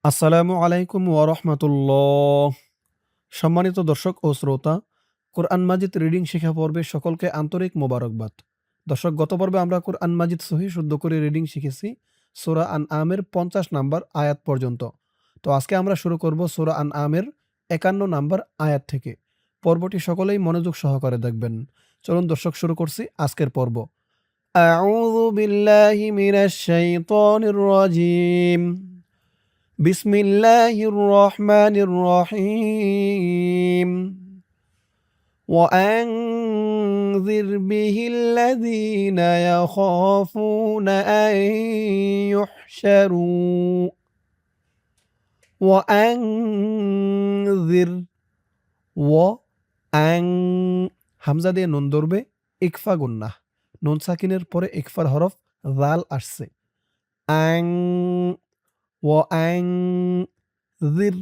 আসসালামু আলাইকুম ওয়া রাহমাতুল্লাহ। সম্মানিত দর্শক ও শ্রোতা, কোরআন মাজিদ রিডিং শিখা পর্বে সকলকে আন্তরিক মোবারকবাদ। দর্শক, গত পর্বে আমরা কোরআন মাজিদ সহিহ শুদ্ধ করে রিডিং শিখেছি সূরা আনআমের ৫০ নাম্বার আয়াত পর্যন্ত। তো আজকে আমরা শুরু করব সূরা আনআমের ৫১ নাম্বার আয়াত থেকে। পর্বটি সকলেই মনোযোগ সহকারে দেখবেন। চলুন দর্শক, শুরু করছি আজকের পর্ব। আউযু বিল্লাহি মিনাশ শাইতানির রাজীম। বিসমিল্লাহির রহমানির রহিম। وأنذر به الذين يخافون أن يحشروا وأنذر وأن হামজা দিয়ে নুন ধরবে, ইকফা গুন্নাহ। নুন সাকিনের পরে ইকফার হরফ জাল আসছে। আং ওয়াং জির,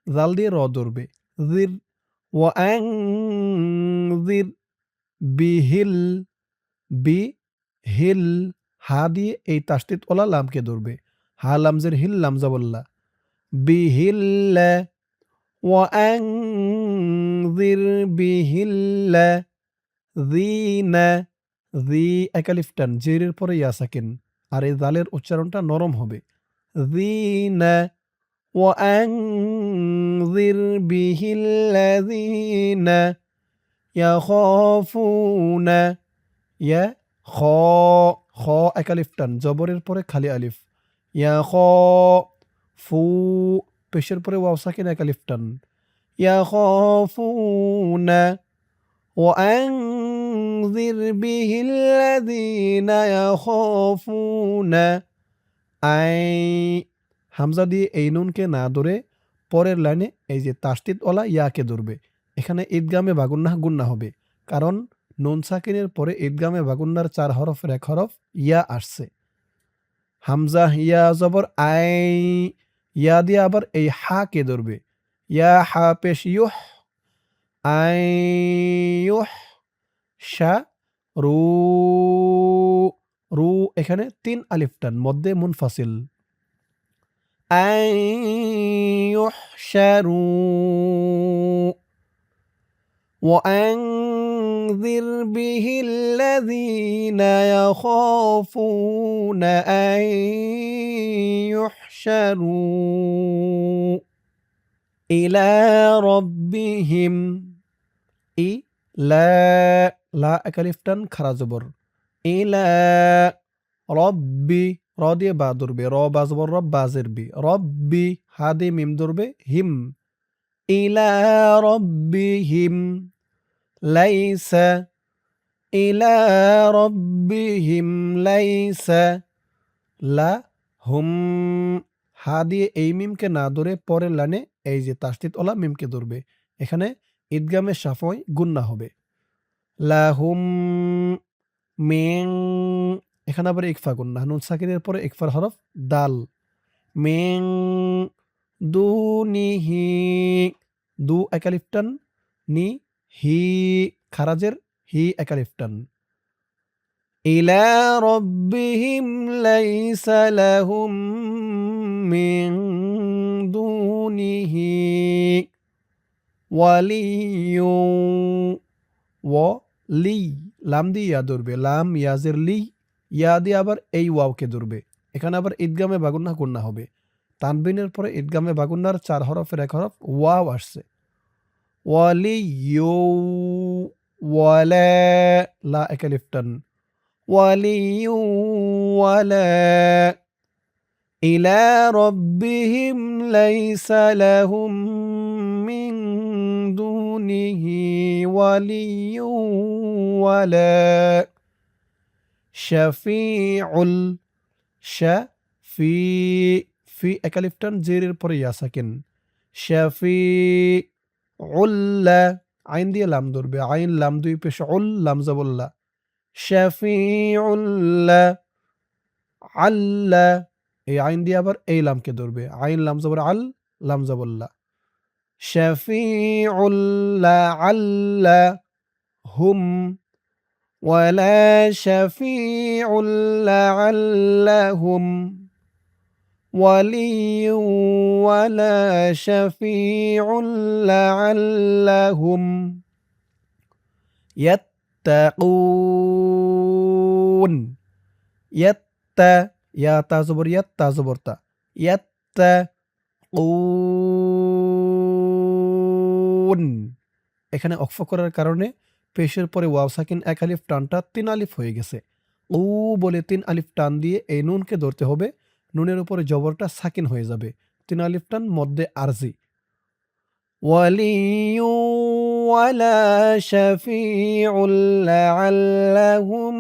জাল দিয়ে র ধরবে, জির। ওয়াং জির বিহিল, বিহিল হা দিয়ে এই তাসদিদ ওলা লামকে ধরবে, হা লামজের হিল লামজা বললা, বিহিল্লা। ওয়াং জির বিহিল্লা যিনা, জি একালিফটান, জিরের পরে ইয়া সাকিন, আর এই জালের উচ্চারণটা নরম হবে। যিনা وأنذر به الذين يخافون ইয়া খ, খ একালিফটান, জবরের পরে খালি আলিফ, ইয়া খ। ফু পেশের পরে wow Sakin একালিফটান, yeah খাফুনা। وأنذر به الذين يخافون I, Hamza দিয়ে এই নুনকে না ধরে পরের লাইনে এই যে তাসদিদ ওলা ইয়াকে ধরবে। এখানে ঈদগামে বাগুন্নাহ গুন্না হবে, কারণ নুন সাকিনের পরে ঈদগামে বাগুন্নার ৪ হরফের ১ হরফ ইয়া আসছে। হামজা ইয়া জবর আই, ইয়া দিয়ে আবার এই হা কে ধরবে, ইয়া হা পেশ ইউহ, আই ইউহ, শা রু, রু এখানে ৩ আলিফ টান, মধ্যে মুনফাসিল। أن يحشروا وأنذر به الذين يخافون أن يحشروا إلى ربهم إلى লা একালিফটান খারা জবর, ইলা রব্বি, র দিয়ে বা ধরবে, র বা জবর রব, বাজের বি, রব্বি হা দিয়ে মিম ধরবে, হিম। ইলা রব্বিহিম লাইসা, ইলা রব্বিহিম লাইসা লা হুম, হা দিয়ে এই মিমকে না ধরে পরের লাইনে এই যে তাসদিদ ওলা মিমকে ধরবে। এখানে ঈদগামে শাফয় গুন্না হবে। লাহুম মিং, এখানে আবার ইকফা গুন্না, নুন সাকিনের পরে ইকফার হরফ দাল। মিং দুনিহি, দু একালিফটান, নি হি খারাজের হি একালিফটান। ইলা রব্বিহিম লাইসা লাহুম মিন দুনিহি ওয়ালিয়্যু, ওয়ালি লাম দিয়ে ইয়া ধরবে, লাম ইয়াজের লি, ইয়া দিয়ে আবার এই ওয়াওকে ধরবে। এখানে আবার ঈদগামে বাগুন্না গুন্না হবে। তানবিনের পরে ঈদগামে বাগুন্নার ৪ হরফের ১ হরফ ওয়াও আসছে। ওয়ালিয়্যু, ওয়ালা লা একালিফটান, ওয়ালিয়্যু ওয়ালা। ইলা রব্বিহিম লাইসা লাহুম মিন দুনিহি ওয়ালিয়্যু ওয়ালা শাফিউল, শাফি, ফি একালিফটান, জেরের পরে ইয়া সাকিন, শাফিউল্লাহ, আইন দিয়ে লাম ধরবে, আইন লাম দুই পেশ উল লাম জবল্লা, শাফিউল্লাহ। আল্লাহ এই আইন দিয়ে আবার এই লামকে ধরবে, আইন লাম জবর আল লাম জবল্লা, শাফিউল্লাহ আল্লাহ হুম ওয়ালা শাফিউল্লাহ আল্লাহুম ولي ولا شفيع لعلهم يتقون يتا ইয়া তা জবর ইয়াত তা জবর তা ইয়াত্তাকুন এখানে অক্ফ করার কারণে পেশের পরে ওয়াও সাকিন এক আলিফ টানটা ৩ আলিফ হয়ে গেছে। উ বলে ৩ আলিফ টান দিয়ে এই নুনকে ধরতে হবে। নুনের উপরে জবরটা সাকিন হয়ে যাবে। ৩ আলিফ টান মধ্যে আরজি। ওয়ালিয়্যু ওয়ালা শাফিউল লাআল্লাহুম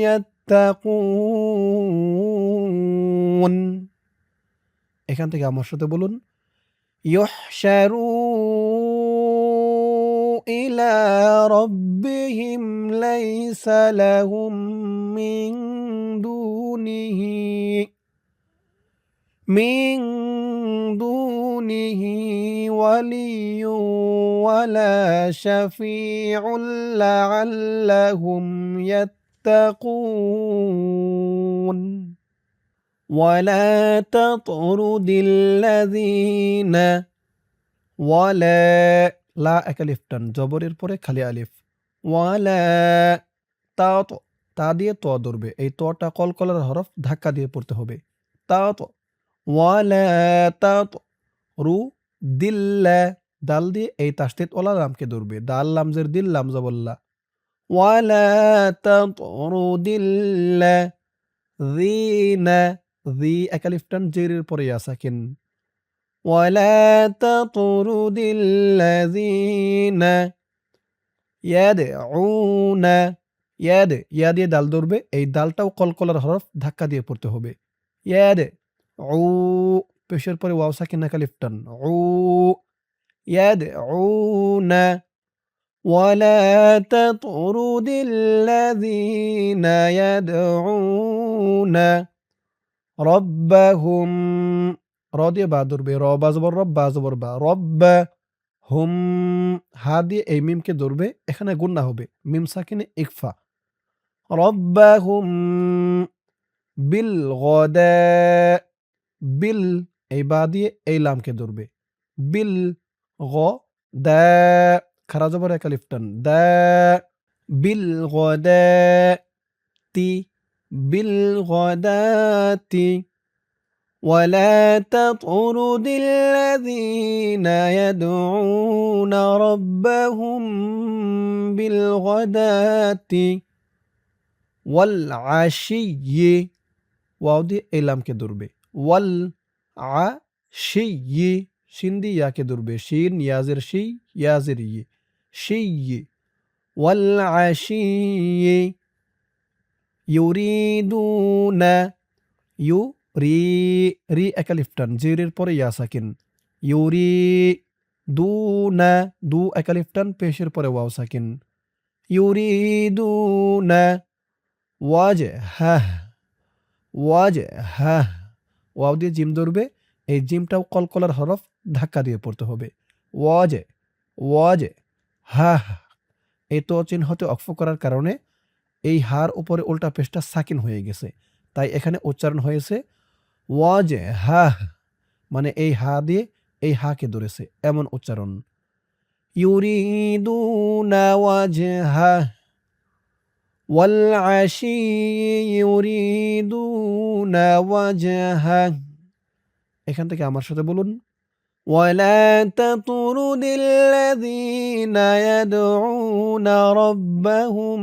ইয়াত্তাকুন। এখান থেকে আমার সাথে বলুন ইউহশারু ইলা রাব্বিহিম লাইসা লাহুম মিন দুনিহি ওয়ালিয়্যু ওয়ালা শাফিউল লাআল্লাহুম ইয়াত্তাকুন। ولا تطرد الذين ولا লা এক আলিফ টান জবরের পরে খালি আলিফ ওয়ালা তা দিয়ে ত ধরবে এই তটা কলকলার হরফ ধাক্কা দিয়ে পড়তে হবে তা ওয়ালা তা রু দিল্লা দাল দিয়ে এই তাসদিদ ওলা লামকে ধরবে দাল লামজের দিল লাম জবল্লা ওয়ালা তাতরুদিল্লা যিনা জি এক আলিফ টান জেরের পরে ইয়া সাকিন ولا تطرد الذين يدعون ইয়া দিয়ে দাল ধরবে এই দালটাও কলকলার হরফ ধাক্কা দিয়ে পড়তে হবে উ পেশের পরে ওয়াও সাকিন এক আলিফ টান উ ইয়াদউনা ولا تطرد الذين يدعون ربهم র দিয়ে বা ধরবে র বা জবর রব বা জবর বা রব হুম হা দিয়ে এই মিমকে ধরবে এখানে গুন্না হবে মিম সাকিনে ইকফা রব্বাহুম বিল গদা বিল এই বা দিয়ে এই লামকে ধরবে বিল গ দা খারা জবর এক আলিফ টান দা বিল গদা তি বিল গদাতি ولا تطرد الذين يدعون ربهم بالغداة والعشي ওয়াও দিয়ে এই লামকে ধরবে ওয়াল আ শি শিন দিয়ে ইয়াকে ধরবে শিন ইয়াজের শি ইয়াজের ইয়ে শি ওয়াল আশি ইউরিদুনা ইউ রি রি এক আলিফ টান জেরের পরে ইয়া সাকিন ইউরি দুনা দু এক আলিফ টান পেশের পরে ওয়াও সাকিন ইউরিদুনা ওয়াজহাহ ওয়াজহাহ ওয়াও দিয়ে জিম ধরবে এই জিমটাও কলকলার হরফ ধাক্কা দিয়ে পড়তে হবে ওয়াজহাহ এই তো চিহ্নতে অক্ফ করার কারণে এই হার উপরে উল্টা পেশটা সাকিন হয়ে গেছে তাই এখানে উচ্চারণ হয়েছে ওয়াজহাহ মানে এই হা দিয়ে এই হাকে ধরেছে এমন উচ্চারণ ইউরিদুনা ওয়াজহাহ ওয়াল আশি ইউরিদুনা ওয়াজহাহ এখান থেকে আমার সাথে বলুন ولا تطرد الذين يدعون ربهم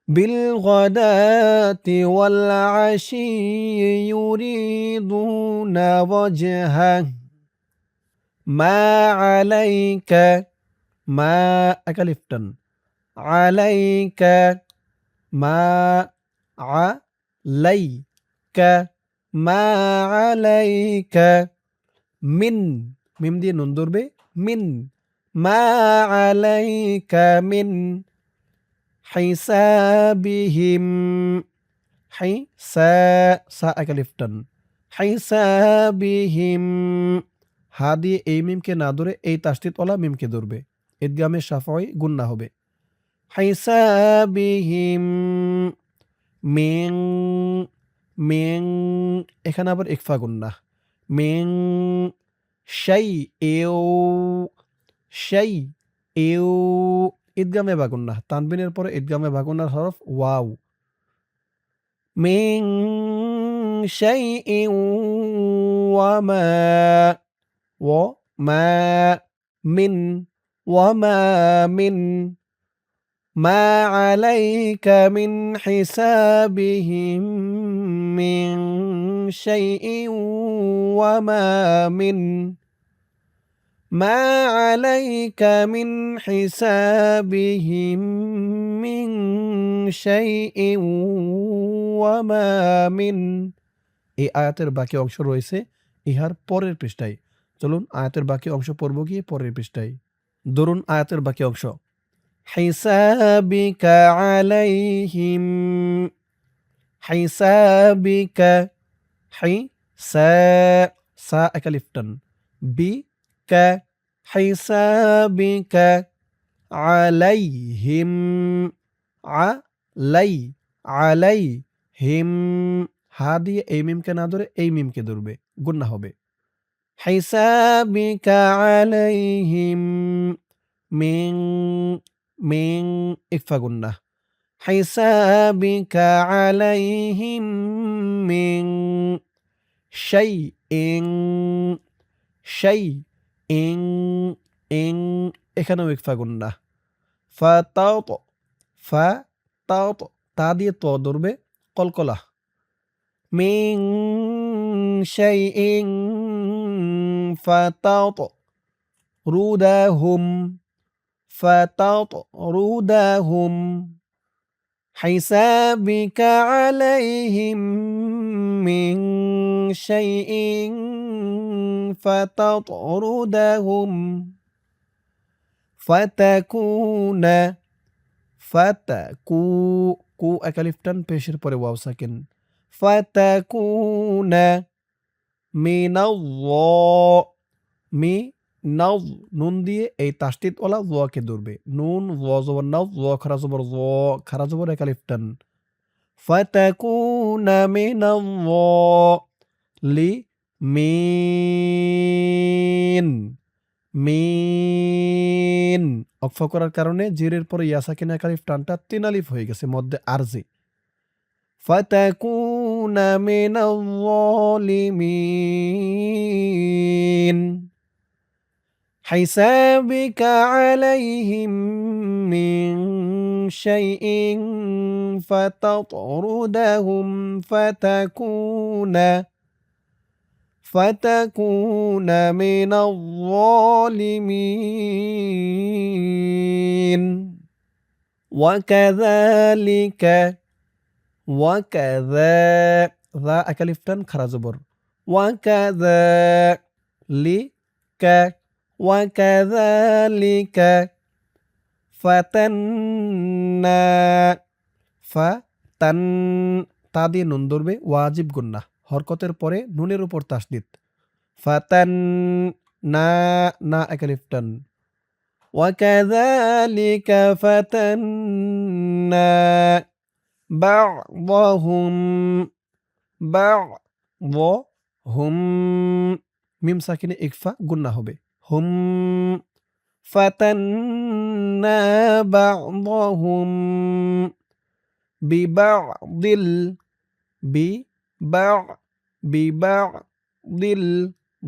بالغداة والعشي يريدون وجهه ما عليك ما أكلفتن عليك ما عليك ما عليك من মিম দিয়ে নুন ধরবে মিন মা আলাইকা মিন হিসাবিহিম সা এক আলিফ টান হিসাবিহিম হা দিয়ে এই মিমকে না ধরে এই তাসদিদ ওলা মিমকে ধরবে ইদগামে শাফাই গুন্না হবে হিসাবিহিম মিন মিং এখানে আবার ইকফা গুন্নাহ। মিং শাইইউ শাইইউ ইদগামে বা গুন্নাহ। তানবিনের পরে ইদগামে বা গুন্নার হরফ ওয়াও। মিং শাইইউ ওয়ামা ওয়ামা মিন ওয়ামা মিন মা আলাইকা মিন হিসাবিহিম মিন শাইইন ওয়ামা মিন মা আলাইকা মিন হিসাবিহিম মিন শাইইন ওয়ামা মিন। এই আয়াতের বাকি অংশ রয়েছে ইহার পরের পৃষ্ঠায়। চলুন আয়াতের বাকি অংশ পড়ব গিয়ে পরের পৃষ্ঠায়। ধরুন আয়াতের বাকি অংশ। হিসাবিকা আলাইহিম হিসাবিকা হিসা সা একা লিফটান বিকা হিসাবিকা আলাইহিম আলাইহিম হা দিয়ে এই মিমকে না ধরে এই মিমকে ধরবে, গুন্না হবে। হিসাবিকা আলাইহিম মিং মিং ইকফা গুন্না। হিসাবিকা আলাইহিম মিং শাইইন শাইইন ইন এখানেও ইকফা গুন্না। ফাতাত ফাতাত তা দিয়ে ত ধরবে, কলকলা। মিং শাইইন ফাতাত রুদাহুম فتطردهم حسابك عليهم من شيء فتطردهم فتكون فتكو কু একালিফটান পেশের পরে ওয়াও সাকিন। فتكون من الله মি নাও নুন দিয়ে এই তাসদিদ ওয়ালা ওয়াকে ধরবে। নুন ওয়া জবর নাও ওয়া খারা জবর ওয়া খারা জবর এক আলিফ টান। ফাতাকুনা মিনাল-লিমিন মিন ওকফা করার কারণে জিরের পরে ইয়া সাকিন এক আলিফ টানটা ৩ আলিফ হয়ে গেছে মধ্যে আরজি। ফাতাকুনা মিনাল-লিমিন حسابك عليهم من شيء فتطردهم فتكون من الظالمين وكذلك ذا أكلفتن خرزبر وكذلك وكذلك فتنا ফাতান তা দিয়ে নুন ধরবে, ওয়াজিব গুন্নাহ। হরকতের পরে নুনের উপর তাসদিদ। ফাতান না না একালিফটান। وكذلك فتنا بعضهم মিম সাকিনে ইকফা গুন্নাহ হবে। হুম ফাতান্না বা'দাহুম বিবা'দিল বিবা'দিল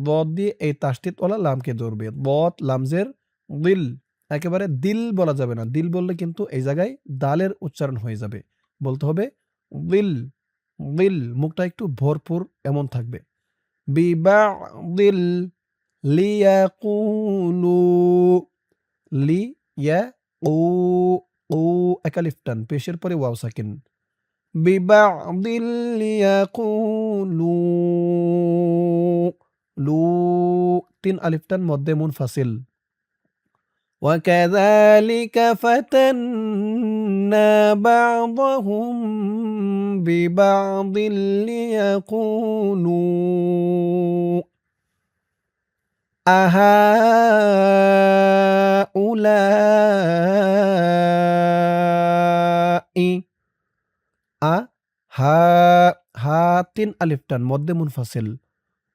দদ দিয়ে এই তাসদিদ ওয়ালা লামকে ধরবে। দদ লামজের দিল, একেবারে দিল বলা যাবে না। দিল বললে কিন্তু এই জায়গায় দালের উচ্চারণ হয়ে যাবে। বলতে হবে দিল দিল, মুখটা একটু ভরপুর এমন থাকবে। বিবা'দিল লিয়াকুলু লিয়াকু একালিফটান পেশের পরে ওয়াও সাকিন। বিবা'দিল লিয়াকুলু লু ৩ আলিফটান মধ্যে মুনফাসিল। وكذلك فتنا بعضهم ببعض ليقولوا أهؤلاء হা তিন আলিফ টান মধ্যে মুনফাসিল।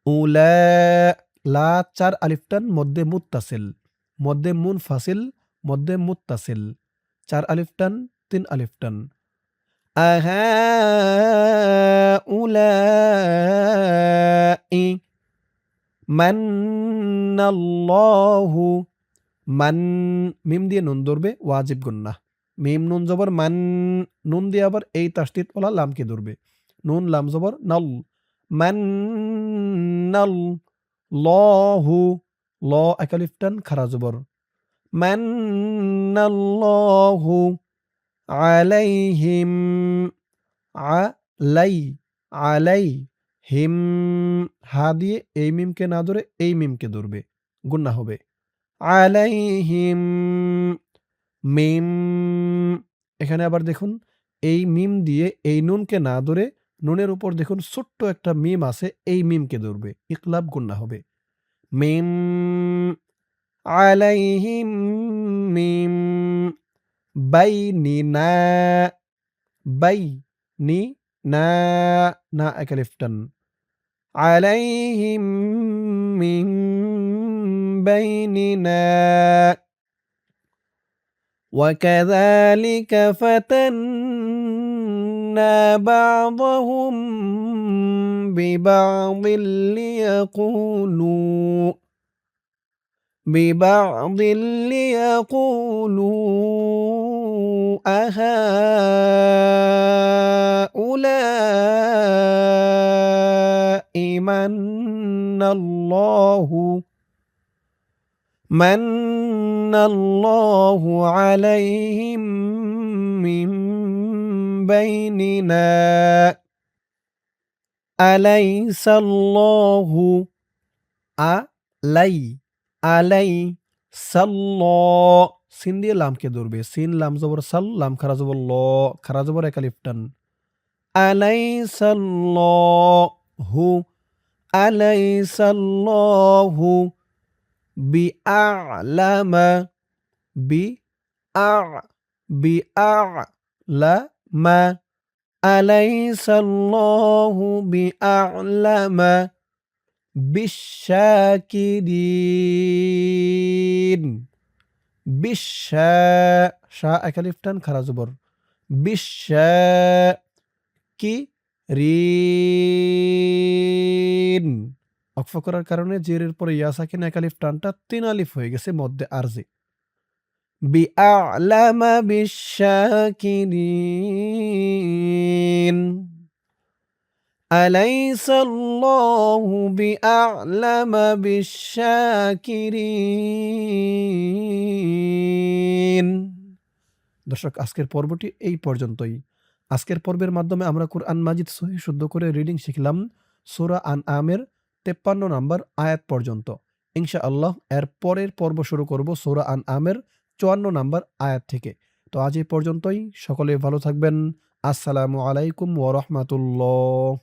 উলা লা চার আলিফ টান মধ্যে মুত্তাসিল। মধ্যে মুনফাসিল মধ্যে মুত্তাসিল। চার আলিফ টান তিন আলিফ টান। আহাউলাই মান্নাল্লাহু মান মিম দিয়ে নুন ধরবে ওয়াজিব গুন্না। মিম নুন জবর মান, নুন দিয়ে আবার এই তাসদিদ ওয়ালা লামকে ধরবে। নুন লাম জবর নল, মান নল লহু ল এক আলিফ টান খারা জবর। মান্নাল্লাহু আলাইহিম আলাই আলাই হিম হা দিয়ে এই মিমকে না ধরে এই মিমকে ধরবে, গুন্না হবে। আলাইহিম মিম, এখানে আবার দেখুন এই মিম দিয়ে এই নুনকে না ধরে নুনের উপর দেখুন ছোট্ট একটা মিম আছে, এই মিমকে ধরবে, ইকলাব গুন্না হবে। মিম আলাইহিম মিম বাইনিনা বাইনিনা না এক আলিফ টান। আলাইহিম মিম বাইনিনা وكذلك فتنا بعضهم ببعض ليقولوا أهؤلاء من الله عليهم من بيننا أليس الله আলাই সাল্লাহ সিন দিয়ে লামকে ধরবে। সিন লাম জবর সাল, লাম খারা জবর ল, খারা জবর এক আলিফ টান। আলাইসাল্লাহু আলাইসাল্লাহু বিআলামা বিআলামা আলাইসাল্লাহু বিআলামা বিশাকিরিন শা এক আলিফ টান খারা জবর। বিশাকিরিন ওয়াকফ করার কারণে জেরের পরে ইয়া সাকিন এক আলিফ টানটা তিন আলিফ হয়ে গেছে মধ্যে আরজি। বিআলামা বিশাকিরিন আলাইসাল্লাহু বিআলামা বিশাকিরিন। দর্শক, আজকের পর্বটি এই পর্যন্তই। আজকের পর্বের মাধ্যমে আমরা কুরআন মাজিদ সহিহ শুদ্ধ করে রিডিং শিখলাম সূরা আনআমের 53 নম্বর আয়াত পর্যন্ত। ইনশাআল্লাহ এর পরের পর্ব শুরু করব সূরা আনআমের 54 নম্বর আয়াত থেকে। তো আজ এই পর্যন্তই, সকলে ভালো থাকবেন। আসসালামু আলাইকুম ওয়া রাহমাতুল্লাহ।